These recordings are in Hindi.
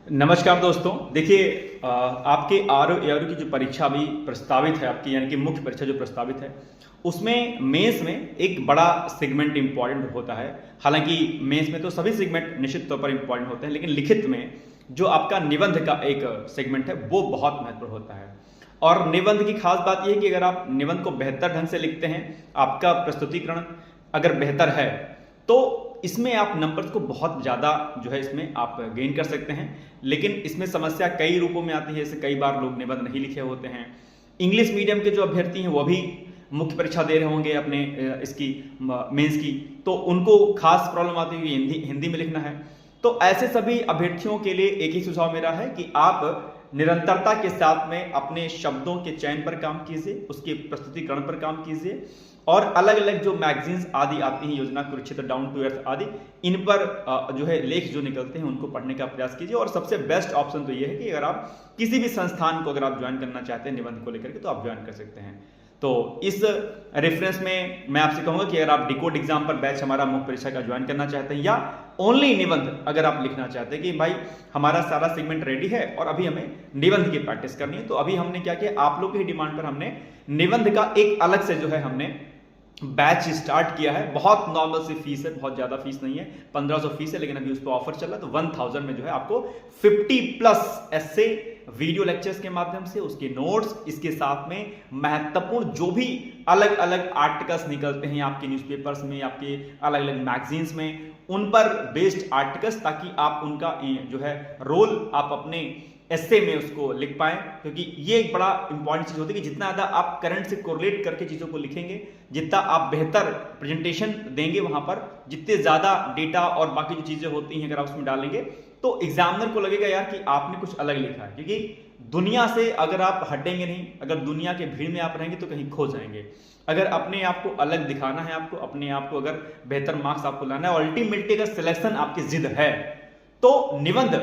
नमस्कार दोस्तों। देखिए आपके आरओ एआरओ की जो परीक्षा अभी प्रस्तावित है आपकी, यानी कि मुख्य परीक्षा जो प्रस्तावित है उसमें मेंस में एक बड़ा सेगमेंट इंपॉर्टेंट होता है। हालांकि मेंस में तो सभी सेगमेंट निश्चित तौर पर इंपॉर्टेंट होते हैं, लेकिन लिखित में जो आपका निबंध का एक सेगमेंट है वो बहुत महत्वपूर्ण होता है। और निबंध की खास बात यह है कि अगर आप निबंध को बेहतर ढंग से लिखते हैं, आपका प्रस्तुतिकरण अगर बेहतर है तो इसमें आप नंबर्स को बहुत ज़्यादा जो है इसमें आप गेन कर सकते हैं। लेकिन इसमें समस्या कई रूपों में आती है, जैसे कई बार लोग निबंध नहीं लिखे होते हैं। इंग्लिश मीडियम के जो अभ्यर्थी हैं वो भी मुख्य परीक्षा दे रहे होंगे अपने इसकी मेंस की, तो उनको खास प्रॉब्लम आती है हिंदी हिंदी में लिखना है। तो ऐसे सभी अभ्यर्थियों के लिए एक ही सुझाव मेरा है कि आप निरंतरता के साथ में अपने शब्दों के चयन पर काम कीजिए, उसके प्रस्तुतिकरण पर काम कीजिए, और अलग अलग जो मैगजीन्स आदि आती हैं, योजना कुरुक्षेत्र, डाउन टू अर्थ आदि, इन पर जो है लेख जो निकलते हैं उनको पढ़ने का प्रयास कीजिए। और सबसे बेस्ट ऑप्शन तो ये है कि अगर आप किसी भी संस्थान को अगर आप ज्वाइन करना चाहते हैं निबंध को लेकर के, तो आप ज्वाइन कर सकते हैं। तो इस रेफरेंस में मैं आपसे कहूंगा कि अगर आप डिकोड एग्जाम पर बैच हमारा मुख्य परीक्षा का ज्वाइन करना चाहते हैं, या ओनली निबंध अगर आप लिखना चाहते हैं कि भाई हमारा सारा सेगमेंट रेडी है और अभी हमें निबंध की प्रैक्टिस करनी है, तो अभी हमने क्या किया, आप लोग की डिमांड पर हमने निबंध का एक अलग से जो है हमने बैच स्टार्ट किया है। बहुत नॉर्मल सी फीस है, बहुत ज्यादा फीस नहीं है, 1500 फीस है, लेकिन अभी उस पर ऑफर चल रहा है। तो 1000 में जो है आपको 50+ ऐसे वीडियो लेक्चर्स के माध्यम से, उसके नोट्स, इसके साथ में महत्वपूर्ण जो भी अलग अलग आर्टिकल्स निकलते हैं आपके न्यूज़पेपर्स में, आपके अलग अलग मैगजीन्स में, उन पर बेस्ड आर्टिकल्स, ताकि आप उनका जो है रोल आप अपने एस्से में उसको लिख पाएं। क्योंकि ये एक बड़ा इंपॉर्टेंट चीज होती है कि जितना ज्यादा आप करंट से कोरिलेट करके चीजों को लिखेंगे, जितना आप बेहतर प्रेजेंटेशन देंगे वहां पर, जितने ज्यादा डेटा और बाकी जो चीजें होती हैं अगर आप उसमें डालेंगे, तो एग्जामिनर को लगेगा यार कि आपने कुछ अलग लिखा है। क्योंकि दुनिया से अगर आप हटेंगे नहीं, अगर दुनिया के भीड़ में आप रहेंगे तो कहीं खो जाएंगे। अगर अपने आप को अलग दिखाना है, आपको अपने आप को अगर बेहतर मार्क्स आपको लाना है, अल्टीमेटली अगर सिलेक्शन आपकी जिद है, तो निबंध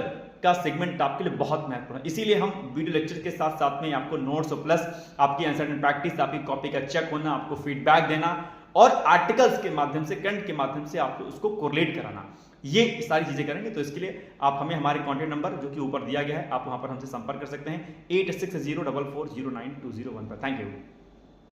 का सेगमेंट आपके लिए बहुत महत्वपूर्ण है। इसीलिए हम वीडियो लेक्चर के साथ साथ में आपको नोट्स और प्लस आपकी आंसर प्रैक्टिस, आपकी कॉपी का चेक होना, आपको फीडबैक देना, और आर्टिकल्स के माध्यम से, करंट के माध्यम से आपको उसको कोरिलेट कराना, ये सारी चीजें करेंगे। तो इसके लिए आप हमें हमारे कॉन्टैक्ट नंबर जो कि ऊपर दिया गया है, आप वहां पर हमसे संपर्क कर सकते हैं 8604409201 पर। Thank you.